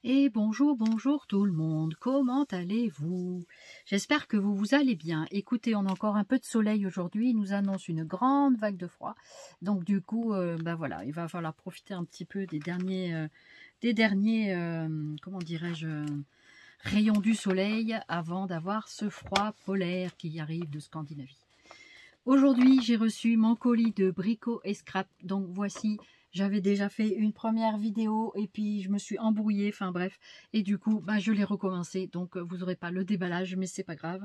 Et bonjour, bonjour tout le monde, comment allez-vous? J'espère que vous allez bien. Écoutez, on a encore un peu de soleil aujourd'hui, il nous annonce une grande vague de froid. Donc du coup, voilà, il va falloir profiter un petit peu des derniers comment dirais-je, rayons du soleil avant d'avoir ce froid polaire qui arrive de Scandinavie. Aujourd'hui, j'ai reçu mon colis de Brico et Scrap, donc voici. J'avais déjà fait une première vidéo et puis je me suis embrouillée, enfin bref. Et du coup, je l'ai recommencé. Donc vous n'aurez pas le déballage, mais c'est pas grave.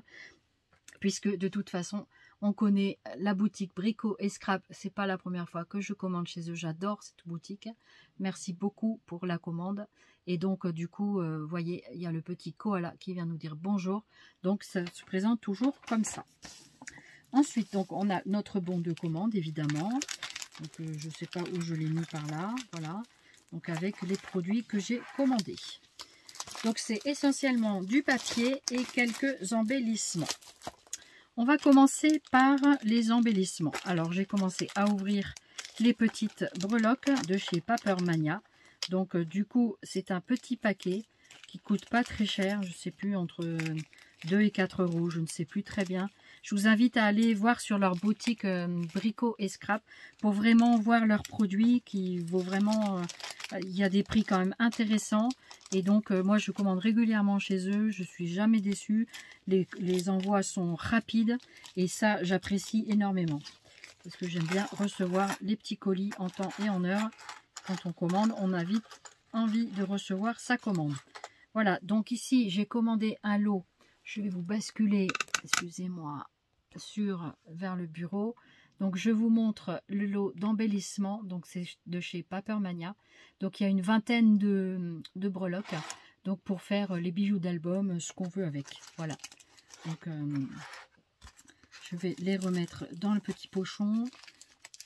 Puisque de toute façon, on connaît la boutique Brico et Scrap. C'est pas la première fois que je commande chez eux. J'adore cette boutique. Merci beaucoup pour la commande. Et donc du coup, vous voyez, il y a le petit koala qui vient nous dire bonjour. Donc ça se présente toujours comme ça. Ensuite, donc on a notre bon de commande, évidemment. Donc, je ne sais pas où je l'ai mis par là. Voilà. Donc, avec les produits que j'ai commandés. Donc, c'est essentiellement du papier et quelques embellissements. On va commencer par les embellissements. Alors, j'ai commencé à ouvrir les petites breloques de chez Papermania. Donc, du coup, c'est un petit paquet qui coûte pas très cher. Je ne sais plus, entre 2 et 4 €. Je ne sais plus très bien. Je vous invite à aller voir sur leur boutique Brico et Scrap pour vraiment voir leurs produits qui vaut vraiment... il y a des prix quand même intéressants. Et donc, moi, je commande régulièrement chez eux. Je suis jamais déçue. Les envois sont rapides. Et ça, j'apprécie énormément. Parce que j'aime bien recevoir les petits colis en temps et en heure. Quand on commande, on a vite envie de recevoir sa commande. Voilà, donc ici, j'ai commandé un lot. Je vais vous basculer, excusez-moi, vers le bureau. Donc je vous montre le lot d'embellissement. Donc c'est de chez Papermania. Donc il y a une vingtaine de breloques. Donc pour faire les bijoux d'album, ce qu'on veut avec. Voilà. Donc je vais les remettre dans le petit pochon.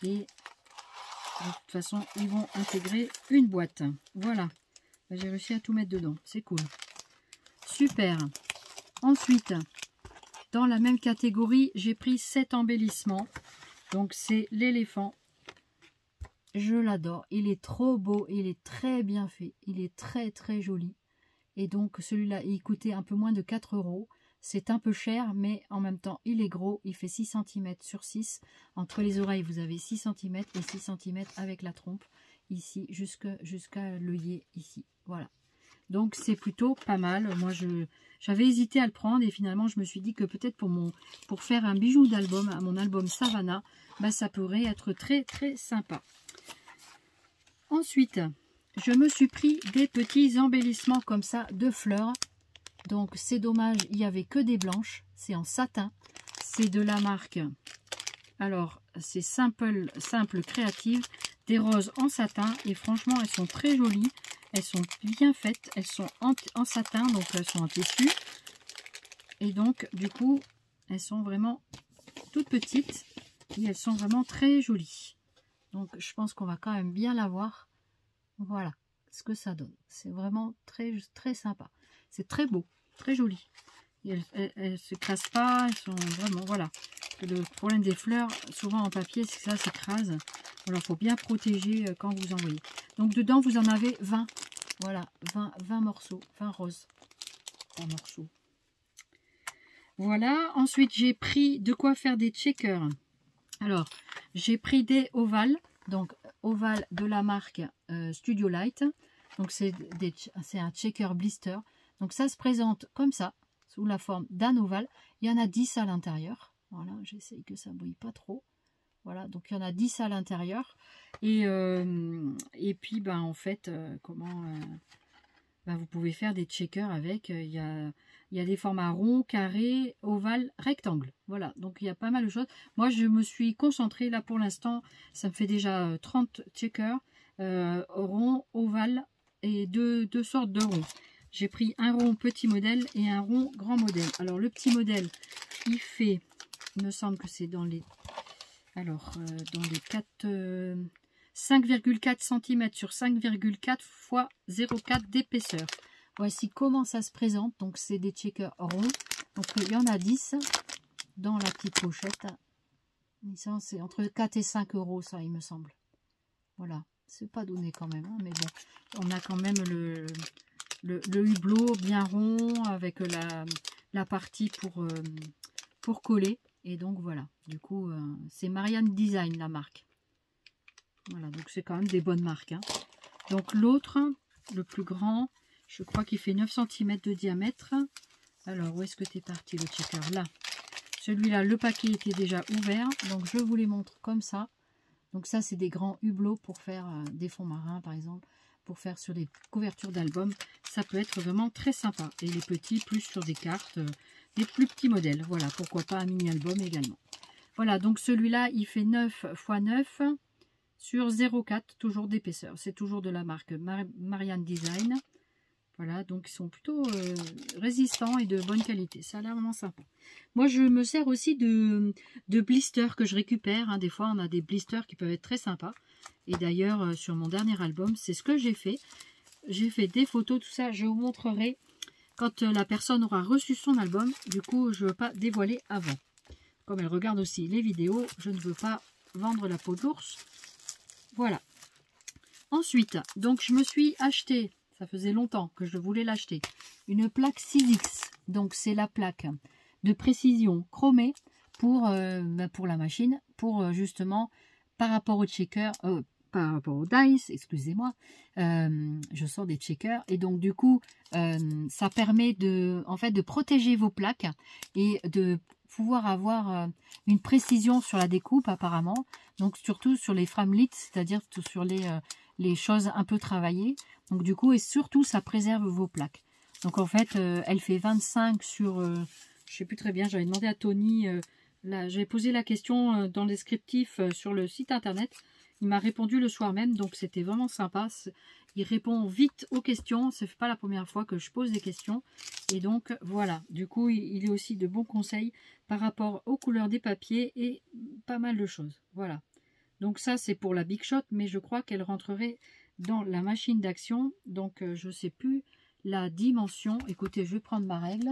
Et de toute façon, ils vont intégrer une boîte. Voilà. J'ai réussi à tout mettre dedans. C'est cool. Super. Ensuite, dans la même catégorie, j'ai pris 7 embellissements. Donc, c'est l'éléphant. Je l'adore. Il est trop beau. Il est très bien fait. Il est très, très joli. Et donc, celui-là, il coûtait un peu moins de 4 €. C'est un peu cher, mais en même temps, il est gros. Il fait 6 cm sur 6. Entre les oreilles, vous avez 6 cm et 6 cm avec la trompe. Ici, jusqu'à l'œillet, ici. Voilà. Donc, c'est plutôt pas mal. Moi, j'avais hésité à le prendre et finalement, je me suis dit que peut-être pour faire un bijou d'album, à mon album Savannah, ça pourrait être très, très sympa. Ensuite, je me suis pris des petits embellissements comme ça de fleurs. Donc, c'est dommage, il n'y avait que des blanches. C'est en satin. C'est de la marque. Alors, c'est Simple Créative. Des roses en satin. Et franchement, elles sont très jolies. Elles sont bien faites. Elles sont en satin, donc elles sont en tissu. Et donc, du coup, elles sont vraiment toutes petites. Et elles sont vraiment très jolies. Donc, je pense qu'on va quand même bien la voir. Voilà ce que ça donne. C'est vraiment très, très sympa. C'est très beau, très joli. Elles ne se cassent pas. Elles sont vraiment, voilà. Le problème des fleurs, souvent en papier, c'est que ça s'écrase. Alors, il faut bien protéger quand vous envoyez. Donc, dedans, vous en avez 20. Voilà, 20 morceaux, 20 roses. 20 morceaux. Voilà. Ensuite, j'ai pris de quoi faire des checkers. Alors, j'ai pris des ovales. Donc, ovale de la marque Studio Light. Donc, c'est un checker blister. Donc, ça se présente comme ça, sous la forme d'un ovale. Il y en a 10 à l'intérieur. Voilà, j'essaye que ça ne brille pas trop. Voilà, donc il y en a 10 à l'intérieur. Et puis, en fait, vous pouvez faire des checkers avec. Il y a des formats ronds, carrés, ovales, rectangles. Voilà, donc il y a pas mal de choses. Moi, je me suis concentrée, là, pour l'instant, ça me fait déjà 30 checkers, ronds, ovales et deux sortes de ronds. J'ai pris un rond petit modèle et un rond grand modèle. Alors, le petit modèle, il fait, il me semble que c'est dans les... Alors, dans les 5,4 cm sur 5,4 x 0,4 d'épaisseur. Voici comment ça se présente. Donc, c'est des checkers ronds. Donc, il y en a 10 dans la petite pochette. C'est entre 4 et 5 €, ça, il me semble. Voilà. C'est pas donné quand même, hein, mais bon. On a quand même le le hublot bien rond avec la partie pour coller. Et donc voilà, du coup c'est Marianne Design la marque. Voilà, donc c'est quand même des bonnes marques, hein. Donc l'autre, le plus grand, je crois qu'il fait 9 cm de diamètre. Alors où est-ce que tu es parti le checker? Là. Celui-là, le paquet était déjà ouvert, donc je vous les montre comme ça. Donc ça, c'est des grands hublots pour faire des fonds marins, par exemple, pour faire sur des couvertures d'albums. Ça peut être vraiment très sympa. Et les petits, plus sur des cartes, des plus petits modèles. Voilà, pourquoi pas un mini-album également. Voilà, donc celui-là, il fait 9 x 9 sur 0,4, toujours d'épaisseur. C'est toujours de la marque Marianne Design. Voilà, donc ils sont plutôt résistants et de bonne qualité. Ça a l'air vraiment sympa. Moi, je me sers aussi de blisters que je récupère, hein. Des fois, on a des blisters qui peuvent être très sympas. Et d'ailleurs, sur mon dernier album, c'est ce que j'ai fait. J'ai fait des photos, tout ça. Je vous montrerai quand la personne aura reçu son album. Du coup, je ne veux pas dévoiler avant. Comme elle regarde aussi les vidéos, je ne veux pas vendre la peau de l'ours. Voilà. Ensuite, donc je me suis acheté... Ça faisait longtemps que je voulais l'acheter. Une plaque 6X. Donc, c'est la plaque de précision chromée pour la machine. Pour justement, par rapport au checker, par rapport au dice, excusez-moi. Je sors des checkers. Et donc, du coup, ça permet de protéger vos plaques et de pouvoir avoir une précision sur la découpe apparemment. Donc, surtout sur les framelits, c'est-à-dire sur les choses un peu travaillées. Donc du coup, et surtout, ça préserve vos plaques. Donc en fait, elle fait 25 sur... je sais plus très bien, j'avais demandé à Tony, j'avais posé la question dans le descriptif sur le site internet. Il m'a répondu le soir même, donc c'était vraiment sympa. Il répond vite aux questions, ce n'est pas la première fois que je pose des questions. Et donc voilà, du coup, il est aussi de bons conseils par rapport aux couleurs des papiers et pas mal de choses. Voilà. Donc ça, c'est pour la Big Shot, mais je crois qu'elle rentrerait dans la machine d'action. Donc, je ne sais plus la dimension. Écoutez, je vais prendre ma règle.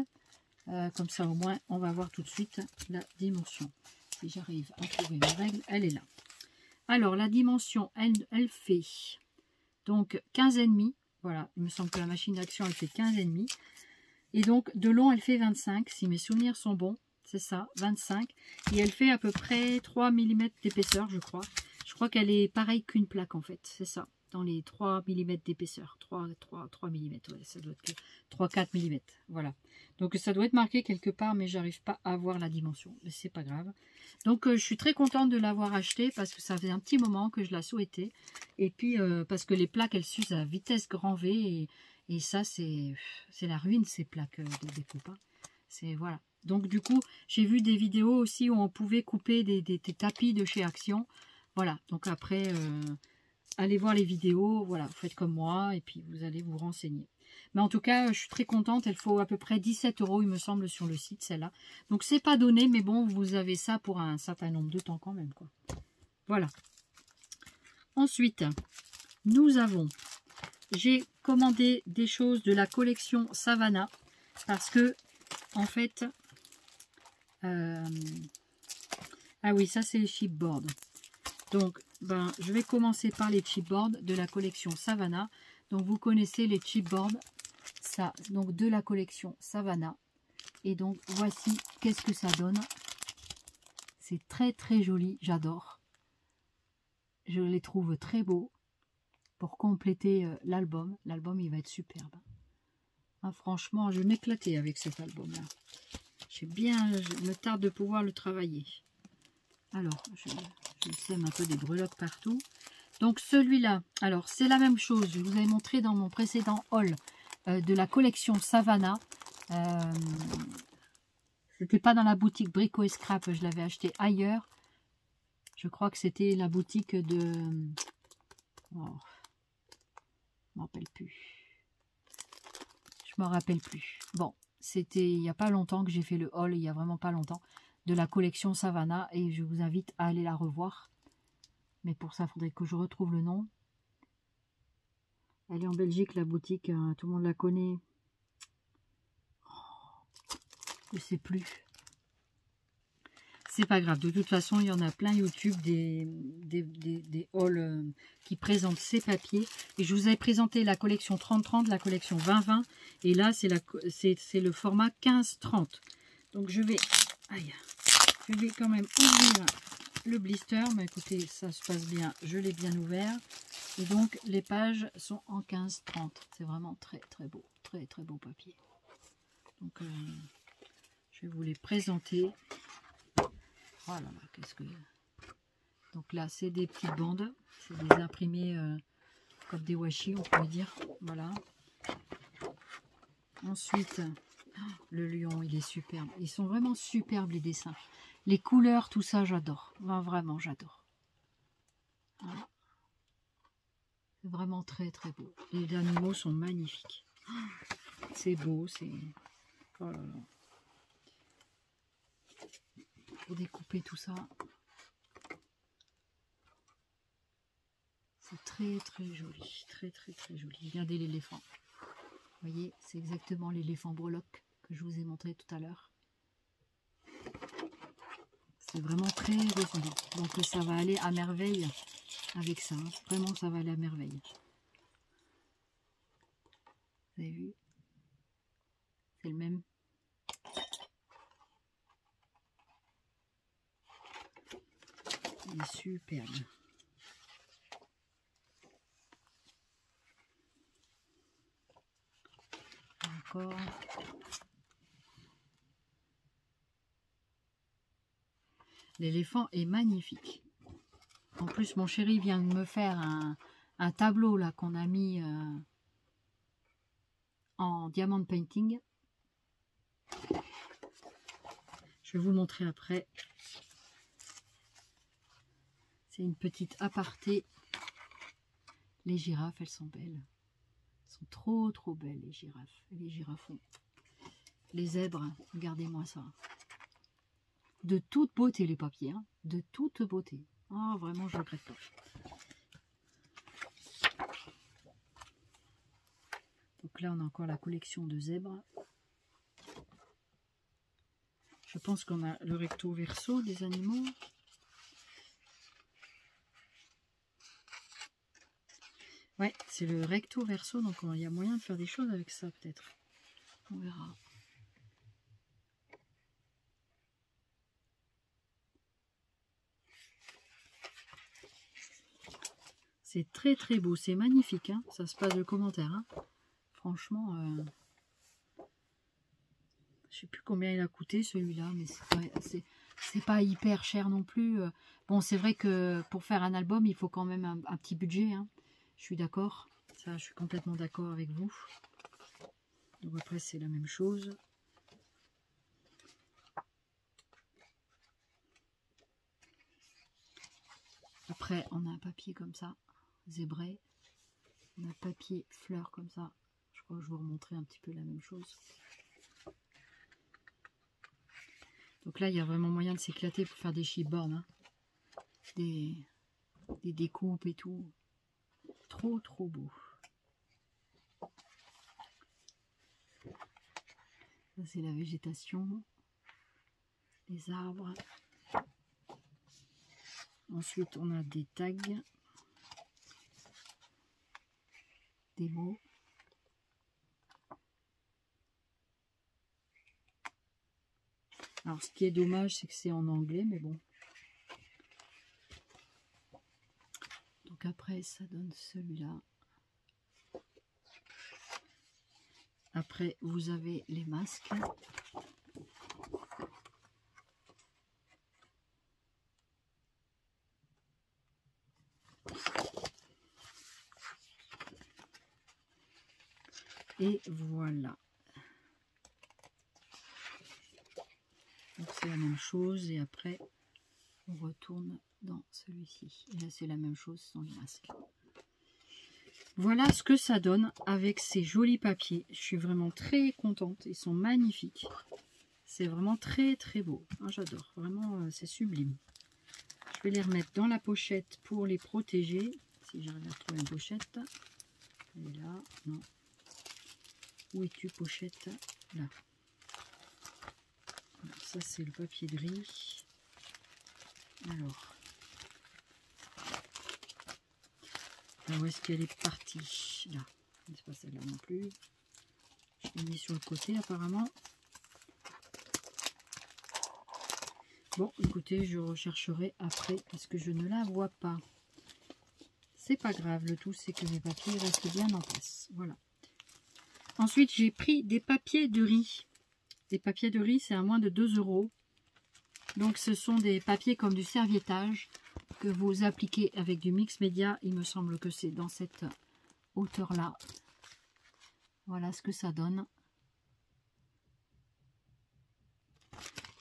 Comme ça, au moins, on va voir tout de suite la dimension. Si j'arrive à trouver ma règle, elle est là. Alors, la dimension, elle fait donc 15,5. Voilà, il me semble que la machine d'action, elle fait 15,5. Et donc, de long, elle fait 25, si mes souvenirs sont bons. C'est ça, 25. Et elle fait à peu près 3 mm d'épaisseur, je crois. Je crois qu'elle est pareille qu'une plaque, en fait. C'est ça, dans les 3 mm d'épaisseur. 3 mm, ouais, ça doit être 3-4 mm. Voilà. Donc, ça doit être marqué quelque part, mais j'arrive pas à voir la dimension. Mais c'est pas grave. Donc, je suis très contente de l'avoir acheté parce que ça fait un petit moment que je la souhaitais. Et puis, parce que les plaques, elles s'usent à vitesse grand V. Et ça, c'est la ruine, ces plaques de découpe. Hein. C'est, voilà. Donc, du coup, j'ai vu des vidéos aussi où on pouvait couper des tapis de chez Action. Voilà. Donc, après, allez voir les vidéos. Voilà, vous faites comme moi et puis vous allez vous renseigner. Mais en tout cas, je suis très contente. Elle faut à peu près 17 €, il me semble, sur le site, celle-là. Donc, c'est pas donné, mais bon, vous avez ça pour un certain nombre de temps quand même, quoi. Voilà. Ensuite, nous avons... J'ai commandé des choses de la collection Savannah parce que, en fait... ah oui, ça c'est les chipboards. Donc, je vais commencer par les chipboards de la collection Savannah. Donc, vous connaissez les chipboards, ça, donc de la collection Savannah. Et donc, voici qu'est-ce que ça donne. C'est très très joli, j'adore. Je les trouve très beaux pour compléter l'album. L'album, il va être superbe. Hein, franchement, je vais m'éclater avec cet album-là. Je me tarde de pouvoir le travailler. Alors, je sème un peu des breloques partout. Donc, celui-là, alors, c'est la même chose. Je vous avais montré dans mon précédent haul de la collection Savannah. C'était pas dans la boutique Brico et Scrap, je l'avais acheté ailleurs. Je crois que c'était la boutique de... Oh, je ne m'en rappelle plus. Je me rappelle plus. Bon, c'était il n'y a pas longtemps que j'ai fait le haul, il n'y a vraiment pas longtemps, de la collection Savannah. Et je vous invite à aller la revoir. Mais pour ça, il faudrait que je retrouve le nom. Elle est en Belgique, la boutique. Hein, tout le monde la connaît. Oh, je ne sais plus. c'est pas grave. De toute façon, il y en a plein YouTube des hauls qui présentent ces papiers. Et je vous avais présenté la collection 30-30, la collection 20-20. Et là, c'est le format 15-30. Donc, je vais quand même ouvrir le blister. Mais écoutez, ça se passe bien. Je l'ai bien ouvert. Et donc, les pages sont en 15-30. C'est vraiment très, très beau. Très, très beau papier. Donc, je vais vous les présenter. Voilà, qu'est-ce que... Donc là, c'est des petites bandes. C'est des imprimés comme des washi, on pourrait dire. Voilà. Ensuite, le lion, il est superbe. Ils sont vraiment superbes, les dessins. Les couleurs, tout ça, j'adore. Enfin, vraiment, j'adore. Voilà. C'est vraiment très, très beau. Les animaux sont magnifiques. C'est beau, c'est... Oh là là. Pour découper tout ça. C'est très très joli, très très très joli. Regardez l'éléphant. Vous voyez, c'est exactement l'éléphant breloque que je vous ai montré tout à l'heure. C'est vraiment très ressemblant. Donc ça va aller à merveille avec ça. Hein. Vraiment, ça va aller à merveille. Vous avez vu? C'est le même. Il est superbe. Encore. L'éléphant est magnifique. En plus, mon chéri vient de me faire un tableau là qu'on a mis en diamond painting. Je vais vous le montrer après. C'est une petite aparté. Les girafes, elles sont belles. Elles sont trop trop belles, les girafes. Et les girafons. Les zèbres, regardez-moi ça. De toute beauté, les papiers. Hein. De toute beauté. Ah, vraiment, je ne regrette pas. Donc là, on a encore la collection de zèbres. Je pense qu'on a le recto verso des animaux. Ouais, c'est le recto verso, donc il y a moyen de faire des choses avec ça peut-être. On verra. C'est très très beau, c'est magnifique, hein. Ça se passe de commentaires. Hein. Franchement, je sais plus combien il a coûté celui-là, mais c'est pas hyper cher non plus. Bon, c'est vrai que pour faire un album, il faut quand même un petit budget. Hein. Je suis d'accord, ça je suis complètement d'accord avec vous. Donc après c'est la même chose. Après on a un papier comme ça, zébré. On a un papier fleur comme ça. Je crois que je vais vous remontrer un petit peu la même chose. Donc là il y a vraiment moyen de s'éclater pour faire des chipboards. Hein. Des découpes et tout. Trop trop beau. Ça c'est la végétation, les arbres. Ensuite on a des tags, des mots. Alors ce qui est dommage c'est que c'est en anglais, mais bon. Donc après ça donne celui-là. Après vous avez les masques. Et voilà. Donc c'est la même chose et après on retourne dans celui-ci. Et là c'est la même chose sans les masques. Voilà ce que ça donne avec ces jolis papiers. Je suis vraiment très contente. Ils sont magnifiques. C'est vraiment très très beau. Ah, j'adore. Vraiment c'est sublime. Je vais les remettre dans la pochette pour les protéger. Si j'arrive à trouver une pochette. Elle est là. Non. Où es-tu, pochette? Là. Ça, c'est le papier gris. Alors, où est-ce qu'elle est partie? Là, c'est pas celle-là non plus. Je l'ai mis sur le côté apparemment. Bon, écoutez, je rechercherai après parce que je ne la vois pas. C'est pas grave, le tout c'est que mes papiers restent bien en place. Voilà. Ensuite, j'ai pris des papiers de riz. Des papiers de riz, c'est à moins de 2 €. Donc, ce sont des papiers comme du serviettage que vous appliquez avec du mix média. Il me semble que c'est dans cette hauteur-là. Voilà ce que ça donne.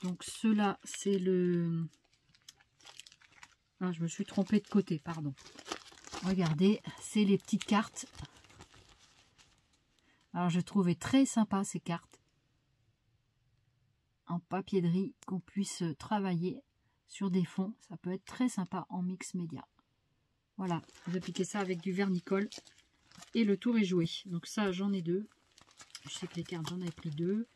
Donc, ceux-là, c'est le... Ah, je me suis trompée de côté, pardon. Regardez, c'est les petites cartes. Alors, je trouvais très sympa ces cartes en papier de riz qu'on puisse travailler sur des fonds. Ça peut être très sympa en mix média. Voilà, vous appliquez ça avec du vernicole et le tour est joué. Donc ça, j'en ai 2. Je sais que les cartes, j'en ai pris 2.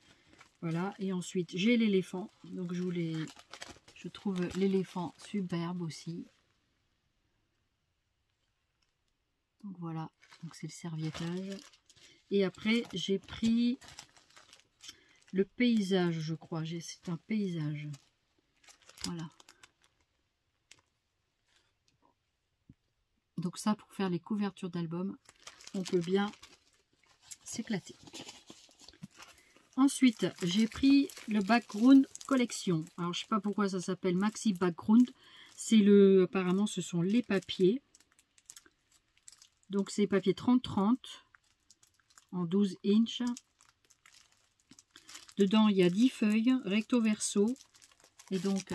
Voilà, et ensuite, j'ai l'éléphant. Donc je trouve l'éléphant superbe aussi. Donc voilà, donc c'est le serviettage. Et après, j'ai pris le paysage, je crois. C'est un paysage. Voilà. Donc ça, pour faire les couvertures d'albums, on peut bien s'éclater. Ensuite, j'ai pris le Background Collection. Alors, je ne sais pas pourquoi ça s'appelle Maxi Background. C'est le... Apparemment, ce sont les papiers. Donc, c'est les papiers 30-30 en 12 inches. Dedans, il y a 10 feuilles recto verso. Et donc,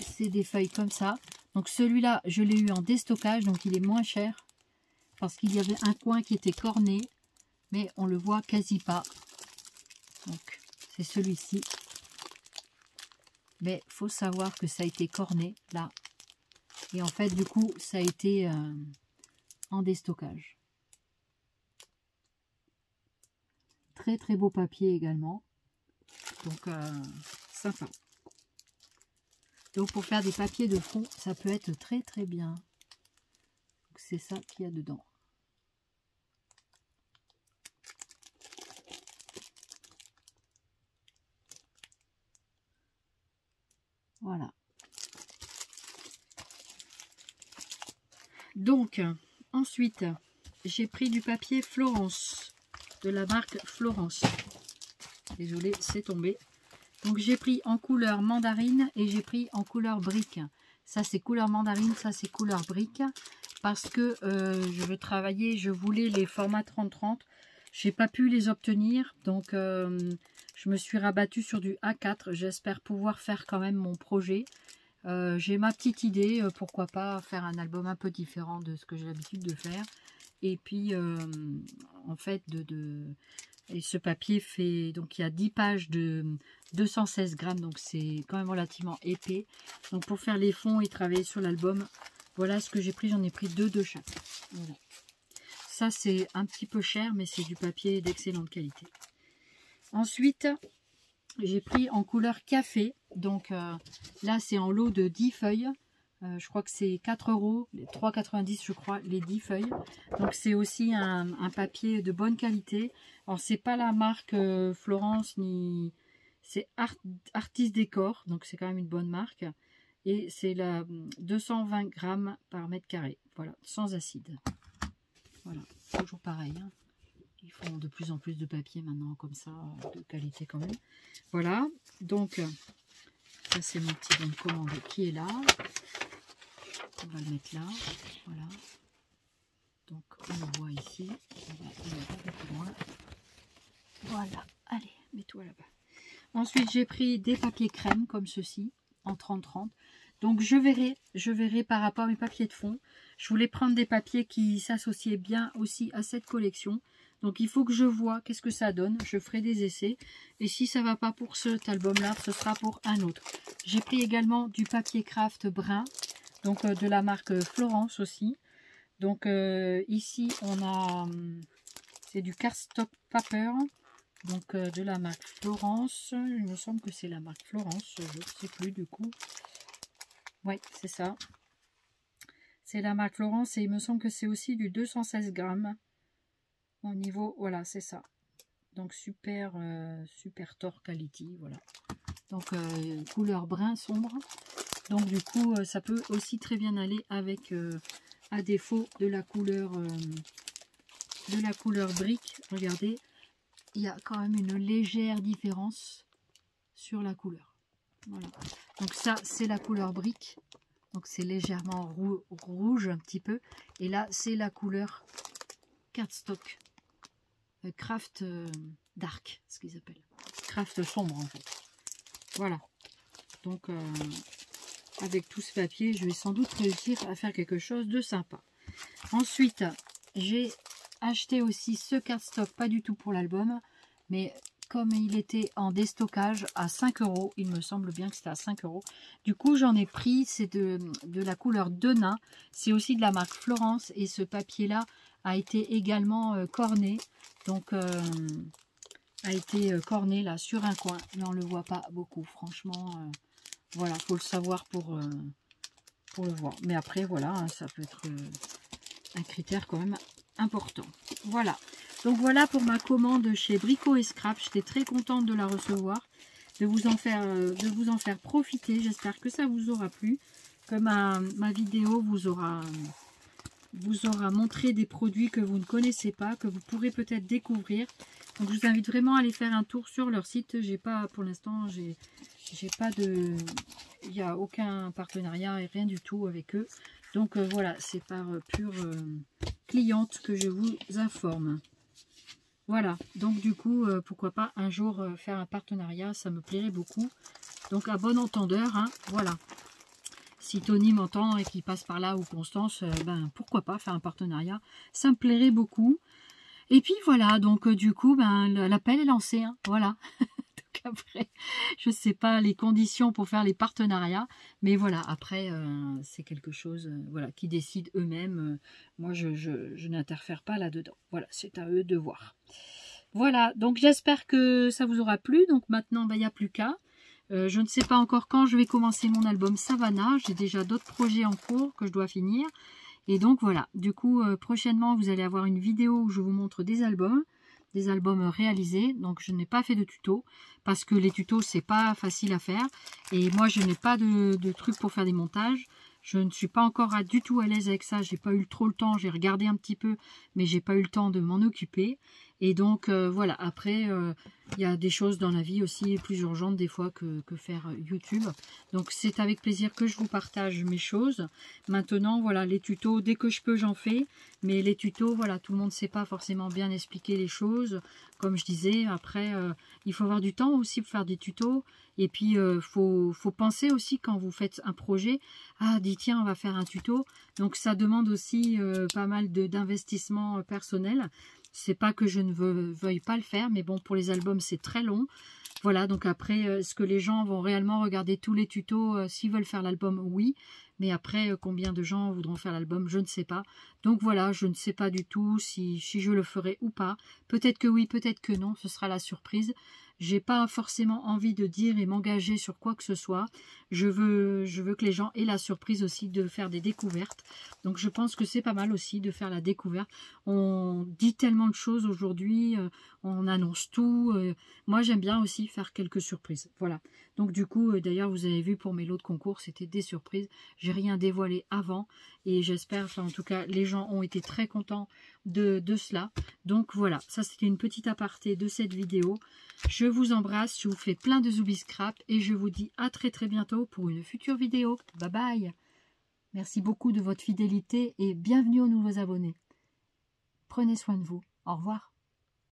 c'est des feuilles comme ça. Donc, celui-là, je l'ai eu en déstockage. Donc, il est moins cher. Parce qu'il y avait un coin qui était corné. Mais on le voit quasi pas. Donc, c'est celui-ci. Mais il faut savoir que ça a été corné, là. Et en fait, du coup, ça a été en déstockage. Très, très beau papier également. Donc, sympa. Donc, pour faire des papiers de fond, ça peut être très, très bien. C'est ça qu'il y a dedans. Voilà. Donc, ensuite, j'ai pris du papier Florence, de la marque Florence. Désolée, c'est tombé. Donc, j'ai pris en couleur mandarine et j'ai pris en couleur brique. Ça, c'est couleur mandarine, ça, c'est couleur brique. Parce que je veux travailler, je voulais les formats 30-30. Je n'ai pas pu les obtenir, donc je me suis rabattue sur du A4. J'espère pouvoir faire quand même mon projet. J'ai ma petite idée, pourquoi pas faire un album un peu différent de ce que j'ai l'habitude de faire. Et puis, en fait, et ce papier fait, donc il y a 10 pages de 216 grammes, donc c'est quand même relativement épais. Donc pour faire les fonds et travailler sur l'album, voilà ce que j'ai pris, j'en ai pris 2 de chaque. Voilà. Ça c'est un petit peu cher, mais c'est du papier d'excellente qualité. Ensuite, j'ai pris en couleur café, donc là c'est en lot de 10 feuilles. Je crois que c'est 4 €, 3,90 € je crois, les 10 feuilles. Donc c'est aussi un papier de bonne qualité. Alors c'est pas la marque Florence, ni c'est Artist Décor, donc c'est quand même une bonne marque. Et c'est la 220 grammes par mètre carré, voilà, sans acide. Voilà, toujours pareil, hein. Ils font de plus en plus de papier maintenant, comme ça, de qualité quand même. Voilà, donc ça c'est mon petit bon de commande qui est là. On va le mettre là, voilà. Donc on le voit ici, on va aller un peu plus loin. Voilà, allez, mets-toi là-bas. Ensuite j'ai pris des papiers crème comme ceci, en 30-30. Donc je verrai par rapport à mes papiers de fond. Je voulais prendre des papiers qui s'associaient bien aussi à cette collection. Donc il faut que je vois qu'est-ce que ça donne. Je ferai des essais. Et si ça ne va pas pour cet album-là, ce sera pour un autre. J'ai pris également du papier craft brun. Donc de la marque Florence aussi. Donc ici on a, c'est du cardstock paper. Donc de la marque Florence. Il me semble que c'est la marque Florence. Je ne sais plus du coup. Oui, c'est ça. C'est la marque Florence et il me semble que c'est aussi du 216 grammes. Au niveau, voilà, c'est ça. Donc super, super Thor Quality, voilà. Donc couleur brun sombre. Donc du coup, ça peut aussi très bien aller avec, à défaut de la couleur brique. Regardez, il y a quand même une légère différence sur la couleur. Voilà. Donc ça, c'est la couleur brique. Donc c'est légèrement rouge un petit peu. Et là, c'est la couleur cardstock. Craft dark, ce qu'ils appellent. Craft sombre en fait. Voilà. Donc avec tout ce papier, je vais sans doute réussir à faire quelque chose de sympa. Ensuite, j'ai acheté aussi ce cardstock, pas du tout pour l'album, mais comme il était en déstockage à 5 €, il me semble bien que c'était à 5 €. Du coup, j'en ai pris, c'est de la couleur Denain. C'est aussi de la marque Florence et ce papier-là a été également corné. Donc, a été corné là sur un coin. Mais on ne le voit pas beaucoup, franchement. Voilà, faut le savoir pour le voir. Mais après, voilà, hein, ça peut être un critère quand même important. Voilà. Donc voilà pour ma commande chez Brico et Scrap. J'étais très contente de la recevoir, de vous en faire profiter. J'espère que ça vous aura plu, que ma vidéo vous aura montré des produits que vous ne connaissez pas, que vous pourrez peut-être découvrir. Donc je vous invite vraiment à aller faire un tour sur leur site. J'ai pas, pour l'instant, j'ai pas de, il n'y a aucun partenariat et rien du tout avec eux. Donc voilà, c'est par pure cliente que je vous informe. Voilà, donc du coup, pourquoi pas un jour faire un partenariat, ça me plairait beaucoup. Donc à bon entendeur, hein, voilà. Si Tony m'entend et qu'il passe par là ou Constance, ben pourquoi pas faire un partenariat, ça me plairait beaucoup. Et puis voilà, donc du coup, ben l'appel est lancé, hein, voilà. Donc après, je ne sais pas les conditions pour faire les partenariats, mais voilà, après, c'est quelque chose voilà, qui décide eux-mêmes. Moi, je n'interfère pas là-dedans. Voilà, c'est à eux de voir. Voilà, donc j'espère que ça vous aura plu. Donc maintenant, ben, il n'y a plus qu'à. Je ne sais pas encore quand je vais commencer mon album Savannah. J'ai déjà d'autres projets en cours que je dois finir. Et donc voilà, du coup, prochainement, vous allez avoir une vidéo où je vous montre des albums réalisés. Donc je n'ai pas fait de tuto parce que les tutos, c'est pas facile à faire. Et moi, je n'ai pas de trucs pour faire des montages. Je ne suis pas encore du tout à l'aise avec ça. J'ai pas eu trop le temps. J'ai regardé un petit peu, mais j'ai pas eu le temps de m'en occuper. Et donc voilà, après, il y a des choses dans la vie aussi plus urgentes des fois que faire YouTube. Donc c'est avec plaisir que je vous partage mes choses. Maintenant, voilà, les tutos, dès que je peux, j'en fais. Mais les tutos, voilà, tout le monde ne sait pas forcément bien expliquer les choses. Comme je disais, après, il faut avoir du temps aussi pour faire des tutos. Et puis, faut penser aussi quand vous faites un projet, ah, dit tiens, on va faire un tuto. Donc, ça demande aussi pas mal d'investissement personnel. C'est pas que je ne veuille pas le faire, mais bon, pour les albums, c'est très long. Voilà, donc après, est-ce que les gens vont réellement regarder tous les tutos s'ils veulent faire l'album? Oui. Mais après, combien de gens voudront faire l'album? Je ne sais pas. Donc voilà, je ne sais pas du tout si je le ferai ou pas. Peut-être que oui, peut-être que non. Ce sera la surprise. J'ai pas forcément envie de dire et m'engager sur quoi que ce soit. Je veux que les gens aient la surprise aussi de faire des découvertes. Donc je pense que c'est pas mal aussi de faire la découverte. On dit tellement de choses aujourd'hui, on annonce tout. Moi j'aime bien aussi faire quelques surprises. Voilà. Donc du coup, d'ailleurs vous avez vu pour mes lots de concours, c'était des surprises. J'ai rien dévoilé avant et j'espère, enfin en tout cas les gens ont été très contents de cela. Donc voilà, ça c'était une petite aparté de cette vidéo. Je vous embrasse, je vous fais plein de zoubis scrap et je vous dis à très très bientôt pour une future vidéo. Bye bye. Merci beaucoup de votre fidélité et bienvenue aux nouveaux abonnés. Prenez soin de vous. Au revoir.